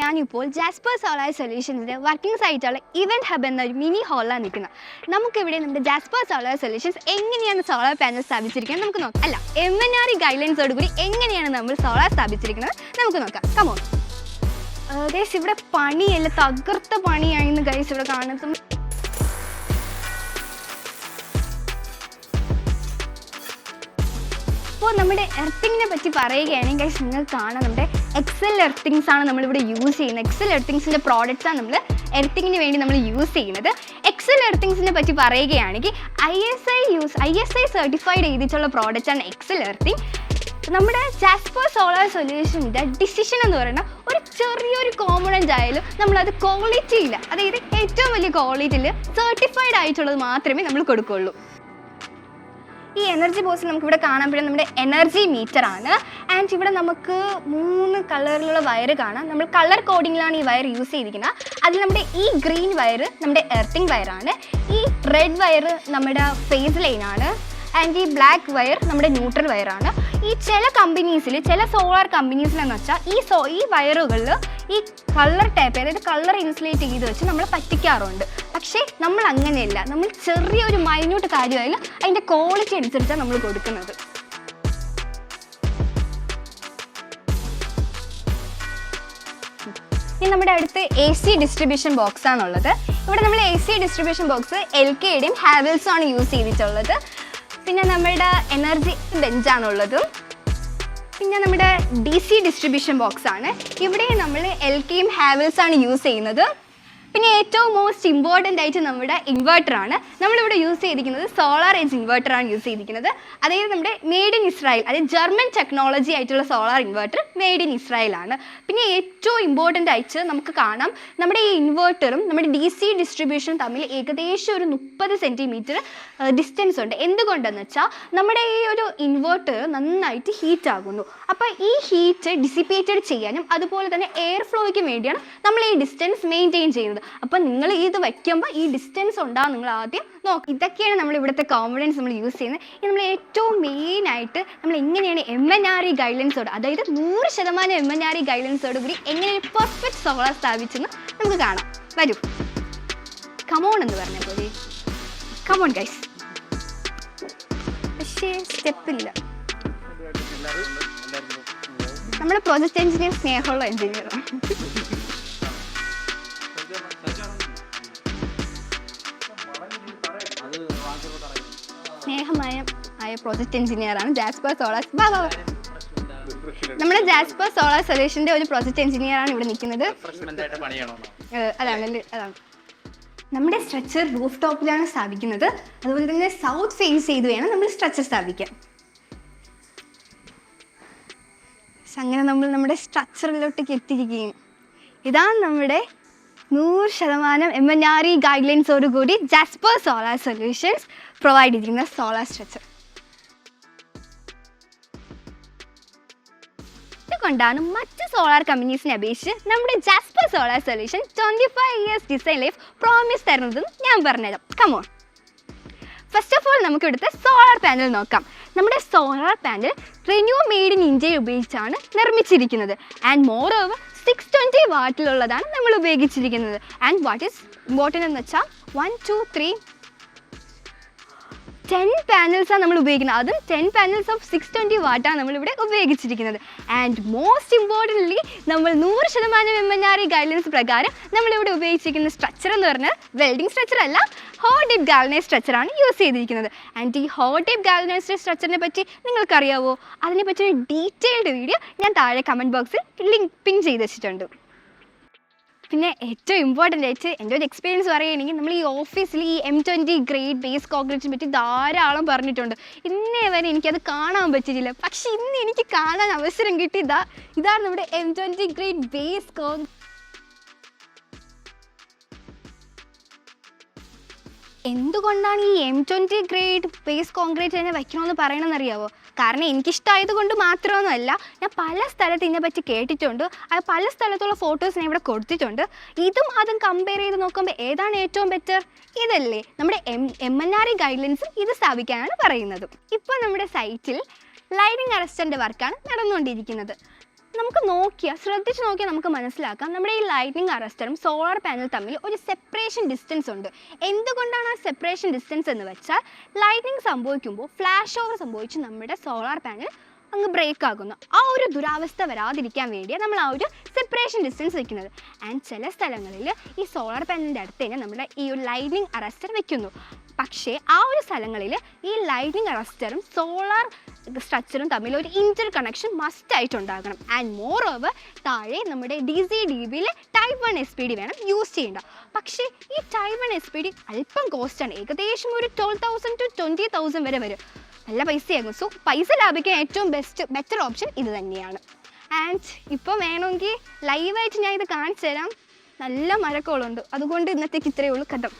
ഞാനിപ്പോൾ Jasper solar സൊല്യൂഷൻസിൻ്റെ working സൈറ്റുള്ള ഇവൻറ്റ് ഹബ് എന്ന ഒരു മിനി ഹാളിലാണ് നിൽക്കുന്നത്. നമുക്കിവിടെ നമ്മുടെ ജാസ്പർ സോളാർ സൊല്യൂഷൻസ് എങ്ങനെയാണ് സോളാർ പാനൽ സ്ഥാപിച്ചിരിക്കുന്നത് നമുക്ക് നോക്കാം. അല്ല, MNRE ഗൈഡ്ലൈൻസോടുകൂടി എങ്ങനെയാണ് നമ്മൾ സോളാർ സ്ഥാപിച്ചിരിക്കുന്നത് നമുക്ക് നോക്കാം. കമോൺ ഗൈസ്, ഇവിടെ പണിയല്ല, തകർത്ത പണിയായിരുന്നു ഗൈസ് ഇവിടെ കാണുന്നത്. അപ്പോൾ നമ്മുടെ എർത്തിങ്ങിനെ പറ്റി പറയുകയാണെങ്കിൽ ഗൈസ് നിങ്ങൾക്ക് കാണാം, നമ്മുടെ എക്സൽ എർത്തിങ്സ് ആണ് നമ്മളിവിടെ യൂസ് ചെയ്യുന്നത്. എക്സൽ എർത്തിങ്സിൻ്റെ പ്രോഡക്റ്റ്സാണ് നമ്മൾ എർത്തിങ്ങിന് വേണ്ടി നമ്മൾ യൂസ് ചെയ്യുന്നത്. എക്സൽ എർത്തിങ്സിനെ പറ്റി പറയുകയാണെങ്കിൽ ISI സർട്ടിഫൈഡ് ചെയ്തിട്ടുള്ള പ്രോഡക്റ്റാണ് എക്സൽ എർത്തിങ്. നമ്മുടെ ജാസ്പർ സോളാർ സൊല്യൂഷൻ്റെ ഡിസിഷൻ എന്ന് പറയുന്നത് ഒരു ചെറിയൊരു കോമ്പണൻ്റ് ആയാലും നമ്മളത് ക്വാളിറ്റിയിൽ, അതായത് ഏറ്റവും വലിയ ക്വാളിറ്റിയിൽ സർട്ടിഫൈഡ് ആയിട്ടുള്ളത് മാത്രമേ നമ്മൾ കൊടുക്കുകയുള്ളൂ. ഈ എനർജി ബോക്സിൽ നമുക്കിവിടെ കാണാൻ പറ്റുന്ന നമ്മുടെ എനർജി മീറ്റർ ആണ്. ആൻഡ് ഇവിടെ നമുക്ക് 3 കളറിലുള്ള വയറ് കാണാം. നമ്മൾ കളർ കോഡിങ്ങിലാണ് ഈ വയർ യൂസ് ചെയ്തിരിക്കുന്നത്. അതിൽ നമ്മുടെ ഈ ഗ്രീൻ വയർ നമ്മുടെ എർത്തിങ് വയറാണ്, ഈ റെഡ് വയർ നമ്മുടെ ഫേസ് ലൈനാണ്, ആൻഡ് ഈ ബ്ലാക്ക് വയർ നമ്മുടെ ന്യൂട്രൽ വയറാണ്. ഈ ചില കമ്പനീസിൽ, ചില സോളാർ കമ്പനീസിലെന്ന് വെച്ചാൽ ഈ വയറുകളിൽ ഈ കളർ ടൈപ്പ്, അതായത് കളർ ഇൻസുലേറ്റ് ചെയ്ത് വെച്ച് നമ്മൾ പറ്റിക്കാറുണ്ട്. പക്ഷേ നമ്മൾ അങ്ങനെയല്ല, നമ്മൾ ചെറിയൊരു മൈന്യൂട്ട് കാര്യമായാലും അതിൻ്റെ ക്വാളിറ്റി അനുസരിച്ചാണ് നമ്മൾ കൊടുക്കുന്നത്. ഇനി നമ്മുടെ അടുത്ത് AC ഡിസ്ട്രിബ്യൂഷൻ ബോക്സ് ആണുള്ളത്. ഇവിടെ നമ്മൾ AC ഡിസ്ട്രിബ്യൂഷൻ ബോക്സ് LKയുടെയും ഹാവൽസും ആണ് യൂസ് ചെയ്തിട്ടുള്ളത്. പിന്നെ നമ്മുടെ എനർജി ബെഞ്ചാണുള്ളത്. പിന്നെ നമ്മുടെ DC ഡിസ്ട്രിബ്യൂഷൻ ബോക്സ് ആണ്. ഇവിടെ നമ്മൾ LKയും ഹാവൽസാണ് യൂസ് ചെയ്യുന്നത്. പിന്നെ ഏറ്റവും മോസ്റ്റ് ഇമ്പോർട്ടൻ്റ് ആയിട്ട് നമ്മുടെ ഇൻവെർട്ടറാണ്. നമ്മളിവിടെ യൂസ് ചെയ്തിരിക്കുന്നത് സോളാർ എഡ്ജ് ഇൻവെർട്ടറാണ് യൂസ് ചെയ്തിരിക്കുന്നത്. അതായത് നമ്മുടെ മെയ്ഡ് ഇൻ ഇസ്രായേൽ, അതായത് ജർമ്മൻ ടെക്നോളജി ആയിട്ടുള്ള സോളാർ ഇൻവെർട്ടർ മെയ്ഡ് ഇൻ ഇസ്രായേലാണ്. പിന്നെ ഏറ്റവും ഇമ്പോർട്ടൻ്റ് ആയിട്ട് നമുക്ക് കാണാം, നമ്മുടെ ഈ ഇൻവെർട്ടറും നമ്മുടെ DC ഡിസ്ട്രിബ്യൂഷനും തമ്മിൽ ഏകദേശം ഒരു 30 സെൻറ്റിമീറ്റർ ഡിസ്റ്റൻസ് ഉണ്ട്. എന്തുകൊണ്ടെന്ന് വെച്ചാൽ നമ്മുടെ ഈ ഒരു ഇൻവെർട്ടർ നന്നായിട്ട് ഹീറ്റ് ആകുന്നു. അപ്പോൾ ഈ ഹീറ്റ് ഡിസിപ്പേറ്റഡ് ചെയ്യാനും അതുപോലെ തന്നെ എയർ ഫ്ലോയ്ക്ക് വേണ്ടിയാണ് നമ്മൾ ഈ ഡിസ്റ്റൻസ് മെയിൻറ്റെയിൻ ചെയ്യുന്നത്. അപ്പം നിങ്ങൾ ഇത് വയ്ക്കുമ്പോൾ ഈ ഡിസ്റ്റൻസ് ഉണ്ടാകും നിങ്ങൾ ആദ്യം നോക്കുക. ഇതൊക്കെയാണ് നമ്മൾ ഇവിടുത്തെ കോമ്പണൻസ് നമ്മൾ യൂസ് ചെയ്യുന്നത്. ഇത് നമ്മൾ ഏറ്റവും മെയിനായിട്ട് നമ്മൾ എങ്ങനെയാണ് MNRE ഗൈഡ്ലൈൻസോട്, അതായത് 100% MNRE ഗൈഡ്ലൈൻസോട് കൂടി എങ്ങനെ പെർഫെക്റ്റ് സോളാർ സ്ഥാപിച്ചെന്ന് നമുക്ക് കാണാം. വരൂ, കമോൺ എന്ന് പറഞ്ഞ പോലെ കമോൺ ഗൈസ്. പക്ഷേ സ്റ്റെപ്പില്ല. നമ്മുടെ പ്രോജക്റ്റ് എഞ്ചിനീയർ സ്നേഹമുള്ള എഞ്ചിനീയറാണ്. സ്നേഹമായ പ്രോജക്റ്റ് എഞ്ചിനീയറാണ് ജാസ്പർ സോളാർ. നമ്മുടെ ജാസ്പർ സോളാർ സൊല്യൂഷൻ്റെ ഒരു പ്രോജക്റ്റ് എഞ്ചിനീയറാണ് ഇവിടെ നിൽക്കുന്നത്. അതാണ് നമ്മുടെ സ്ട്രക്ചർ റൂഫ് ടോപ്പിലാണ് സ്ഥാപിക്കുന്നത്. അതുപോലെ തന്നെ സൗത്ത് ഫേസ് ചെയ്ത് വേണം നമ്മൾ സ്ട്രക്ചർ സ്ഥാപിക്കാൻ. അങ്ങനെ നമ്മൾ നമ്മുടെ സ്ട്രക്ചറിലോട്ടേക്ക് എത്തിയിരിക്കുകയും ഇതാണ് നമ്മുടെ 100% MNRE ഗൈഡ്ലൈൻസോട് കൂടി ജാസ്പർ സോളാർ സൊല്യൂഷൻസ് പ്രൊവൈഡ് ചെയ്തിരിക്കുന്ന സോളാർ സ്ട്രക്ചർ. അതുകൊണ്ടാണ് മറ്റ് സോളാർ കമ്പനീസിനെ അപേക്ഷിച്ച് നമ്മുടെ Jasper solar solution 25 years design life promise തരുന്നതെന്ന് ഞാൻ പറഞ്ഞുതരാം. കമോൺ. ഫസ്റ്റ് ഓഫ് ഓൾ നമുക്ക് ഇവിടുത്തെ സോളാർ പാനൽ നോക്കാം. നമ്മുടെ solar panel renew made in ഇന്ത്യയിൽ ഉപയോഗിച്ചാണ് നിർമ്മിച്ചിരിക്കുന്നത്. ആൻഡ് മോർ ഓവർ 620 വാട്ടിലുള്ളതാണ് നമ്മൾ ഉപയോഗിച്ചിരിക്കുന്നത്. ആൻഡ് വാട്ട് ഈസ് ഇമ്പോർട്ടൻ്റ് എന്ന് വെച്ചാൽ 1 2 3 10 പാനൽസാണ് നമ്മൾ ഉപയോഗിക്കുന്നത്. അതും 10 പാനൽസ് ഓഫ് 620 വാട്ടാണ് നമ്മളിവിടെ ഉപയോഗിച്ചിരിക്കുന്നത്. ആൻഡ് മോസ്റ്റ് ഇമ്പോർട്ടൻ്റ്ലി നമ്മൾ 100% MNRE ഗൈഡ്ലൈൻസ് പ്രകാരം നമ്മളിവിടെ ഉപയോഗിച്ചിരിക്കുന്ന സ്ട്രക്ചർ എന്ന് പറഞ്ഞാൽ വെൽഡിംഗ് സ്ട്രക്ചർ അല്ല, ഹോട്ട് ഡിപ്പ് ഗാൽവനൈസ്ഡ് സ്ട്രക്ചറാണ് യൂസ് ചെയ്തിരിക്കുന്നത്. ആൻഡ് ഈ ഹോട്ട് ഡിപ്പ് ഗാൽവനൈസ്ഡ് സ്ട്രക്ചറിനെ പറ്റി നിങ്ങൾക്കറിയാവോ? അതിനെപ്പറ്റി ഒരു ഡീറ്റെയിൽഡ് വീഡിയോ ഞാൻ താഴെ കമൻറ്റ് ബോക്സിൽ ലിങ്ക് പിൻ ചെയ്ത് വെച്ചിട്ടുണ്ട്. പിന്നെ ഏറ്റവും ഇമ്പോർട്ടൻ്റ് ആയിട്ട് എൻ്റെ ഒരു എക്സ്പീരിയൻസ് പറയുകയാണെങ്കിൽ നമ്മൾ ഈ ഓഫീസിൽ ഈ M20 ഗ്രേഡ് ബേസ് കോൺക്രീറ്റിനെ പറ്റി ധാരാളം പറഞ്ഞിട്ടുണ്ട്. ഇന്നേ വരെ എനിക്കത് കാണാൻ പറ്റിയിട്ടില്ല. പക്ഷെ ഇന്ന് എനിക്ക് കാണാൻ അവസരം കിട്ടി. ഇതാണ് നമ്മുടെ M20 ഗ്രേഡ് ബേസ് കോൺക്രീറ്റ്. എന്തുകൊണ്ടാണ് ഈ M20 ഗ്രേഡ് ബേസ് കോൺക്രീറ്റ് തന്നെ വയ്ക്കണമെന്ന് പറയണമെന്നറിയാവോ? കാരണം എനിക്കിഷ്ടമായത് കൊണ്ട് മാത്രമൊന്നുമല്ല, ഞാൻ പല സ്ഥലത്ത് ഇതിനെപ്പറ്റി കേട്ടിട്ടുണ്ട്. അത് പല സ്ഥലത്തുള്ള ഫോട്ടോസ് ഞാൻ ഇവിടെ കൊടുത്തിട്ടുണ്ട്. ഇതും അതും കമ്പയർ ചെയ്ത് നോക്കുമ്പോൾ ഏതാണ് ഏറ്റവും ബെറ്റർ? ഇതല്ലേ. നമ്മുടെ MNRE ഗൈഡ്ലൈൻസും ഇത് സ്ഥാപിക്കാനാണ് പറയുന്നത്. ഇപ്പോൾ നമ്മുടെ സൈറ്റിൽ ലൈറ്റിംഗ് അറസ്റ്ററിൻ്റെ വർക്കാണ് നടന്നുകൊണ്ടിരിക്കുന്നത്. നമുക്ക് ശ്രദ്ധിച്ച് നോക്കിയാൽ നമുക്ക് മനസ്സിലാക്കാം നമ്മുടെ ഈ ലൈറ്റിംഗ് അറസ്റ്ററും സോളാർ പാനൽ തമ്മിൽ ഒരു സെപ്പറേഷൻ ഡിസ്റ്റൻസ് ഉണ്ട്. എന്തുകൊണ്ടാണ് ആ സെപ്പറേഷൻ ഡിസ്റ്റൻസ് എന്ന് വെച്ചാൽ ലൈറ്റിംഗ് സംഭവിക്കുമ്പോൾ ഫ്ലാഷ് ഓവർ സംഭവിച്ച് നമ്മുടെ സോളാർ പാനൽ അങ്ങ് ബ്രേക്ക് ആകുന്നു. ആ ഒരു ദുരാവസ്ഥ വരാതിരിക്കാൻ വേണ്ടിയാണ് നമ്മൾ ആ ഒരു സെപ്പറേഷൻ ഡിസ്റ്റൻസ് വെക്കുന്നത്. ആൻഡ് ചില സ്ഥലങ്ങളിൽ ഈ സോളാർ പാനലിൻ്റെ അടുത്ത് തന്നെ നമ്മുടെ ഈ ഒരു ലൈറ്റിംഗ് അറസ്റ്റർ വെക്കുന്നു. പക്ഷേ ആ ഒരു സ്ഥലങ്ങളിൽ ഈ ലൈറ്റിംഗ് അറസ്റ്ററും സോളാർ സ്ട്രക്ചറും തമ്മിൽ ഒരു ഇൻ്റർ കണക്ഷൻ മസ്റ്റായിട്ടുണ്ടാകണം. ആൻഡ് മോർ ഓവർ താഴെ നമ്മുടെ DC-DBയിൽ Type 1 SPD വേണം യൂസ് ചെയ്യേണ്ട. പക്ഷേ ഈ Type 1 SPD അല്പം കോസ്റ്റാണ്. ഏകദേശം ഒരു 12,000 to 20,000 വരെ വരും. നല്ല പൈസയാകും. സോ പൈസ ലാഭിക്കാൻ ഏറ്റവും ബെറ്റർ ഓപ്ഷൻ ഇത് തന്നെയാണ്. ആൻഡ് ഇപ്പോൾ വേണമെങ്കിൽ ലൈവായിട്ട് ഞാൻ ഇത് കാണിച്ചു തരാം. നല്ല മഴക്കോളുണ്ട്. അതുകൊണ്ട് ഇന്നത്തേക്ക് ഇത്രയേ ഉള്ളൂ. കഥം.